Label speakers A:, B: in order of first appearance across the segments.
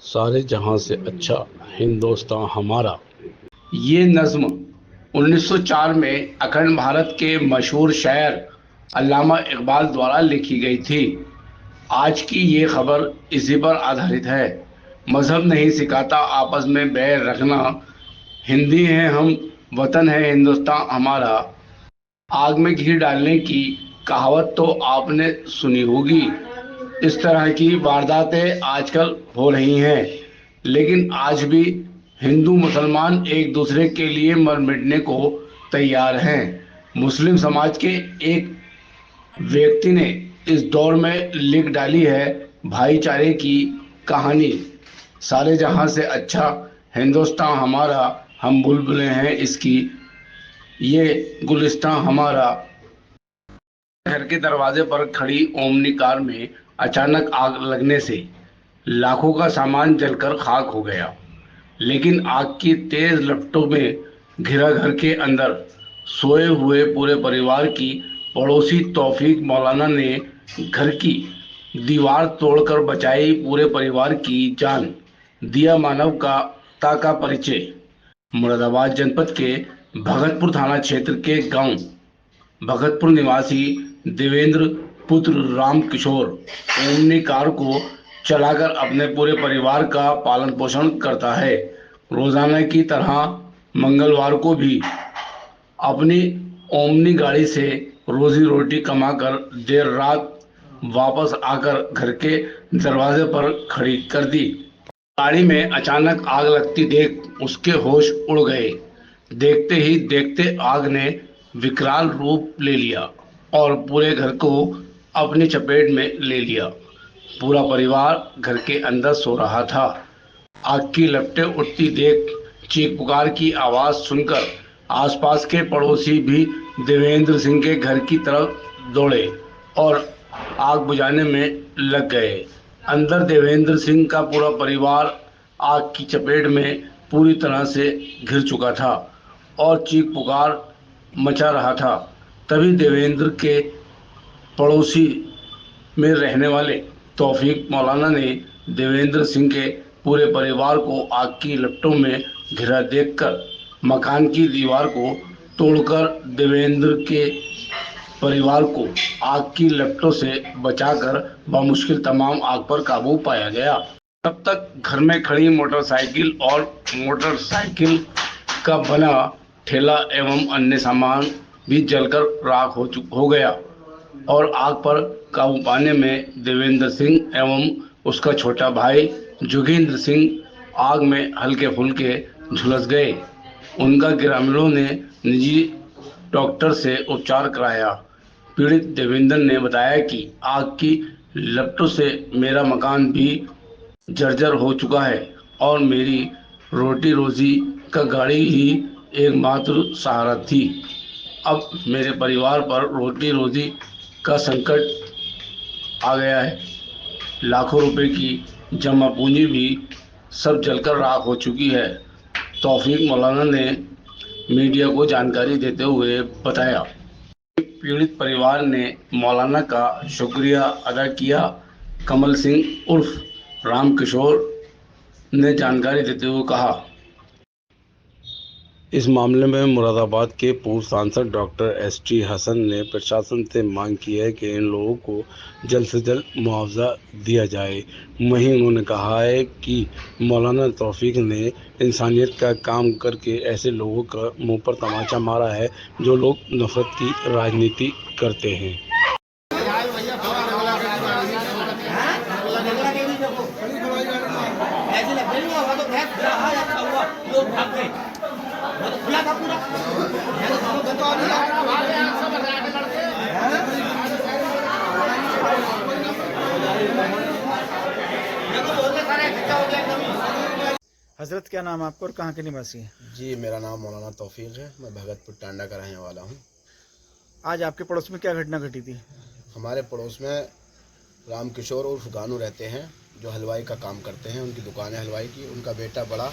A: सारे जहां से अच्छा हिंदुस्तान हमारा। ये नज्म 1904 में अखंड भारत के मशहूर शायर अल्लामा इकबाल द्वारा लिखी गई थी। आज की ये खबर इसी पर आधारित है। मजहब नहीं सिखाता आपस में बैर रखना, हिंदी हैं हम, वतन है हिंदुस्तान हमारा। आग में घी डालने की कहावत तो आपने सुनी होगी। इस तरह की वारदातें आजकल हो रही हैं, लेकिन आज भी हिंदू मुसलमान एक दूसरे के लिए मर मिटने को तैयार हैं। मुस्लिम समाज के एक व्यक्ति ने इस दौर में लिख डाली है भाईचारे की कहानी। सारे जहां से अच्छा हिंदुस्तान हमारा, हम बुलबुलें हैं इसकी, ये गुलिस्तान हमारा। घर के दरवाजे पर खड़ी ओमनी कार में अचानक आग लगने से लाखों का सामान जलकर खाक हो गया। लेकिन आग की तेज लपटों में घिरा घर के अंदर सोए हुए पूरे परिवार की पड़ोसी तौफीक मौलाना ने घर की दीवार तोड़कर बचाई पूरे परिवार की जान, दिया मानवता का परिचय। मुरादाबाद जनपद के भगतपुर थाना क्षेत्र के गांव भगतपुर निवासी देवेंद्र पुत्र राम किशोर ओमनी कार को चलाकर अपने पूरे परिवार का पालन पोषण करता है। रोजाना की तरह मंगलवार को भी अपनी ओमनी गाड़ी से रोजी रोटी कमाकर देर रात वापस आकर घर के दरवाजे पर खड़ी कर दी। गाड़ी में अचानक आग लगती देख उसके होश उड़ गए। देखते ही देखते आग ने विकराल रूप ले लिया और पूरे घर को अपनी चपेट में ले लिया। पूरा परिवार घर के अंदर सो रहा था। आग की लपटें उठती देख चीख पुकार की आवाज सुनकर आसपास के पड़ोसी भी देवेंद्र सिंह के घर की तरफ दौड़े और आग बुझाने में लग गए। अंदर देवेंद्र सिंह का पूरा परिवार आग की चपेट में पूरी तरह से घिर चुका था और चीख पुकार मचा रहा था। तभी देवेंद्र के पड़ोसी में रहने वाले तौफीक मौलाना ने देवेंद्र सिंह के पूरे परिवार को आग की लपटों में घिरा देखकर मकान की दीवार को तोड़कर देवेंद्र के परिवार को आग की लपटों से बचाकर बमुश्किल तमाम आग पर काबू पाया गया। तब तक घर में खड़ी मोटरसाइकिल और मोटरसाइकिल का बना ठेला एवं अन्य सामान भी जलकर राख हो गया और आग पर काबू पाने में देवेंद्र सिंह एवं उसका छोटा भाई जोगेंद्र सिंह आग में हल्के फुल्के झुलस गए। उनका ग्रामीणों ने निजी डॉक्टर से उपचार कराया। पीड़ित देवेंद्र ने बताया कि आग की लपटों से मेरा मकान भी जर्जर हो चुका है और मेरी रोटी रोजी का गाड़ी ही एकमात्र सहारा थी। अब मेरे परिवार पर रोटी रोजी का संकट आ गया है। लाखों रुपए की जमा पूंजी भी सब जलकर राख हो चुकी है। तौफीक मौलाना ने मीडिया को जानकारी देते हुए बताया। पीड़ित परिवार ने मौलाना का शुक्रिया अदा किया। कमल सिंह उर्फ राम किशोर ने जानकारी देते हुए कहा, इस मामले में मुरादाबाद के पूर्व सांसद डॉक्टर एसटी हसन ने प्रशासन से मांग की है कि इन लोगों को जल्द से जल्द मुआवजा दिया जाए। वहीं उन्होंने कहा है कि मौलाना तौफीक ने इंसानियत का काम करके ऐसे लोगों का मुंह पर तमाचा मारा है जो लोग नफरत की राजनीति करते हैं।
B: हजरत, क्या नाम आपका और कहाँ के निवासी हैं?
C: जी, मेरा नाम मौलाना तौफीक है। मैं भगतपुर टांडा का रहने वाला हूँ।
B: आज आपके पड़ोस में क्या घटना घटी थी?
C: हमारे पड़ोस में राम किशोर उर्फ गानू रहते हैं, जो हलवाई का काम करते हैं। उनकी दुकान है हलवाई की। उनका बेटा बड़ा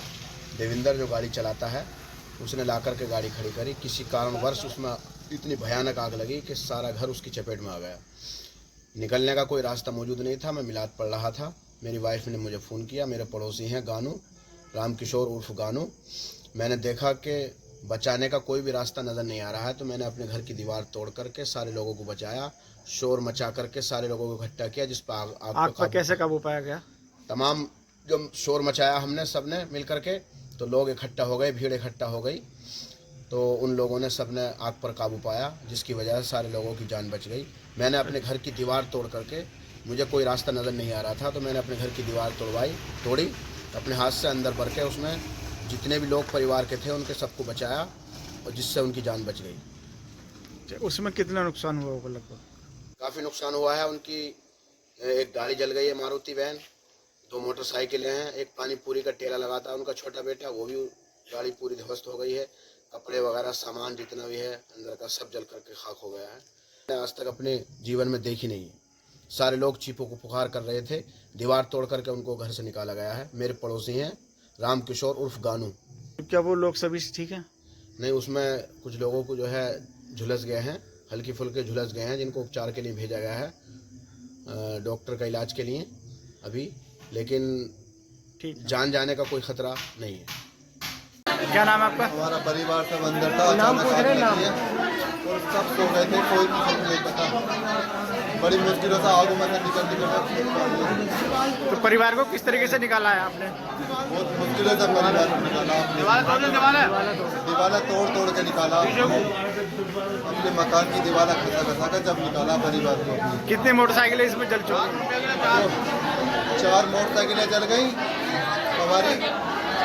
C: देवेंद्र जो गाड़ी चलाता है, उसने ला कर के गाड़ी खड़ी करी। किसी कारणवश उसमें इतनी भयानक आग लगी कि सारा घर उसकी चपेट में आ गया। निकलने का कोई रास्ता मौजूद नहीं था। मैं मिलाद पढ़ रहा था। मेरी वाइफ ने मुझे फ़ोन किया। मेरे पड़ोसी हैं गानू, रामकिशोर उर्फ गानू। मैंने देखा कि बचाने का कोई भी रास्ता नज़र नहीं आ रहा है, तो मैंने अपने घर की दीवार तोड़ करके सारे लोगों को बचाया, शोर मचा करके सारे लोगों को इकट्ठा किया, जिस पर
B: आग पर कैसे काबू पाया गया?
C: तमाम जब शोर मचाया हमने सब ने मिल करके, तो लोग इकट्ठा हो गए, भीड़ इकट्ठा हो गई, तो उन लोगों ने सब ने आग पर काबू पाया, जिसकी वजह से सारे लोगों की जान बच गई। मैंने अपने घर की दीवार तोड़ करके, मुझे कोई रास्ता नज़र नहीं आ रहा था, तो मैंने अपने घर की दीवार तोड़ी, अपने हाथ से अंदर भर के उसमें जितने भी लोग परिवार के थे उनके सबको बचाया, और जिससे उनकी जान बच गई।
B: उसमें कितना नुकसान हुआ होगा लगभग?
C: काफ़ी नुकसान हुआ है। उनकी एक गाड़ी जल गई है, मारुति वैन, 2 मोटरसाइकिलें हैं, एक पानी पूरी का ठेला लगा था उनका छोटा बेटा, वो भी गाड़ी पूरी ध्वस्त हो गई है। कपड़े वगैरह सामान जितना भी है अंदर का सब जल करके खाक हो गया है। मैंने आज तक अपने जीवन में देखी नहीं है। सारे लोग चीपों को पुकार कर रहे थे, दीवार तोड़ करके उनको घर से निकाला गया है। मेरे पड़ोसी हैं रामकिशोर उर्फ गानू।
B: क्या वो लोग सभी ठीक हैं?
C: नहीं, उसमें कुछ लोगों को जो है झुलस गए हैं, हल्की फुल्के झुलस गए हैं, जिनको उपचार के लिए भेजा गया है डॉक्टर का इलाज के लिए अभी, लेकिन जान जाने का कोई खतरा नहीं है।
B: क्या नाम है आपका?
D: हमारा परिवार सब अंदर था, अचानक आग लगी है और सब सो गए थे, कोई कुछ नहीं पता। बड़ी मुश्किलों से आग में निकल
B: तो परिवार को किस तरीके से निकाला है आपने?
D: बहुत मुश्किलों से परिवार को निकाला। दीवार तोड़ के निकाला, अपने मकान की दीवार घसा कर जब निकाला परिवार को।
B: कितनी मोटरसाइकिलें इसमें जल चुकी?
D: 4 मोटरसाइकिलें जल गई, हमारी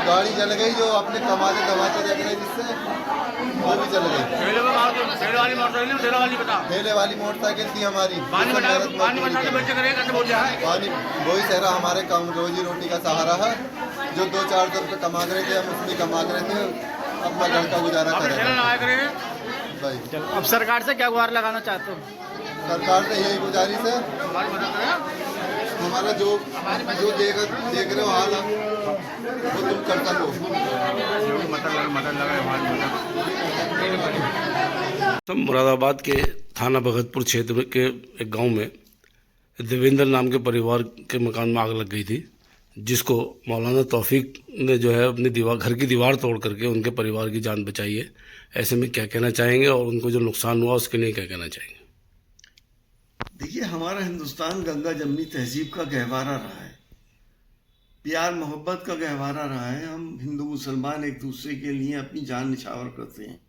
D: गाड़ी जल गई जो अपने कमाते देख रहे जिससे, वो भी जल गई। ठेले वाली मोटरसाइकिल थी हमारी, पानी वही सहरा हमारे काम रोजी रोटी का सहारा है, जो 2-4 रुपये कमा रहे थे, हम उसमें कमा रहे थे, अपना घर का गुजारा कर रहे थे भाई।
B: अब सरकार से क्या गुहार लगाना चाहते हो?
D: सरकार से यही गुजारिश है, हमारा जो देख रहे हो हाल वो तुम कर सको।
A: तो मुरादाबाद के थाना भगतपुर क्षेत्र के एक गांव में देवेंद्र नाम के परिवार के मकान में आग लग गई थी, जिसको मौलाना तौफीक ने जो है अपनी घर की दीवार तोड़ करके उनके परिवार की जान बचाई है। ऐसे में क्या कहना चाहेंगे और उनको जो नुकसान हुआ उसके लिए क्या कहना चाहेंगे?
E: देखिए, हमारा हिंदुस्तान गंगा जमनी तहजीब का गहवारा रहा है, प्यार मोहब्बत का गहवारा रहा है। हम हिंदू मुसलमान एक दूसरे के लिए अपनी जान निछावर करते हैं।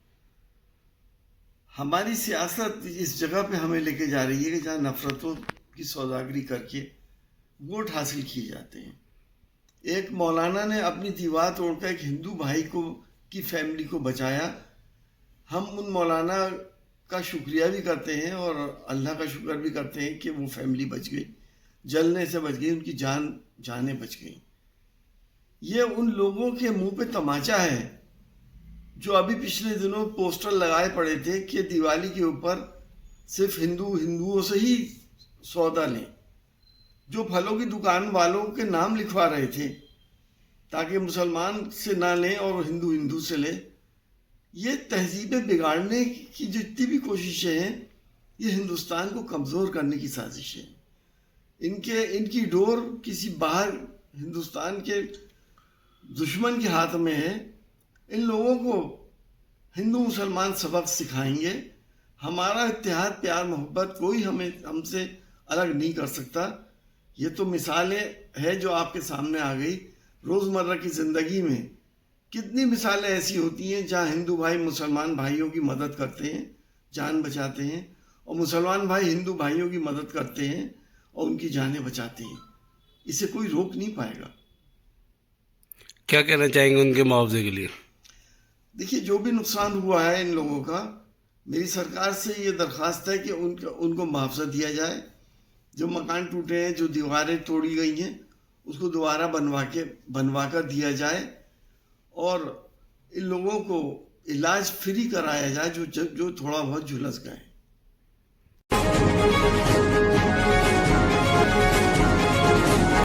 E: हमारी सियासत इस जगह पे हमें लेके जा रही है कि जहाँ नफरतों की सौदागरी करके वोट हासिल किए जाते हैं। एक मौलाना ने अपनी दीवार तोड़कर एक हिंदू भाई की फैमिली को बचाया। हम उन मौलाना का शुक्रिया भी करते हैं और अल्लाह का शुक्र भी करते हैं कि वो फैमिली बच गई, जलने से बच गई, उनकी जानें बच गई। ये उन लोगों के मुंह पे तमाचा है जो अभी पिछले दिनों पोस्टर लगाए पड़े थे कि दिवाली के ऊपर सिर्फ हिंदुओं से ही सौदा लें, जो फलों की दुकान वालों के नाम लिखवा रहे थे ताकि मुसलमान से ना लें और हिंदू से लें। ये तहजीबें बिगाड़ने की जितनी भी कोशिशें हैं, ये हिंदुस्तान को कमज़ोर करने की साजिश है। इनकी डोर किसी बाहर हिंदुस्तान के दुश्मन के हाथ में है। इन लोगों को हिंदू मुसलमान सबक सिखाएंगे। हमारा इत्तेहाद, प्यार, मोहब्बत कोई हमसे अलग नहीं कर सकता। ये तो मिसालें हैं जो आपके सामने आ गई। रोज़मर्रा की ज़िंदगी में कितनी मिसालें ऐसी होती हैं जहाँ हिंदू भाई मुसलमान भाइयों की मदद करते हैं, जान बचाते हैं, और मुसलमान भाई हिंदू भाइयों की मदद करते हैं और उनकी जानें बचाते हैं। इसे कोई रोक नहीं पाएगा।
A: क्या कहना चाहेंगे उनके मुआवजे के लिए?
E: देखिए, जो भी नुकसान हुआ है इन लोगों का, मेरी सरकार से ये दरख्वास्त है कि उनको मुआवजा दिया जाए। जो मकान टूटे हैं, जो दीवारें तोड़ी गई हैं, उसको दोबारा बनवा कर दिया जाए और इन लोगों को इलाज फ्री कराया जाए जो थोड़ा बहुत झुलस गए।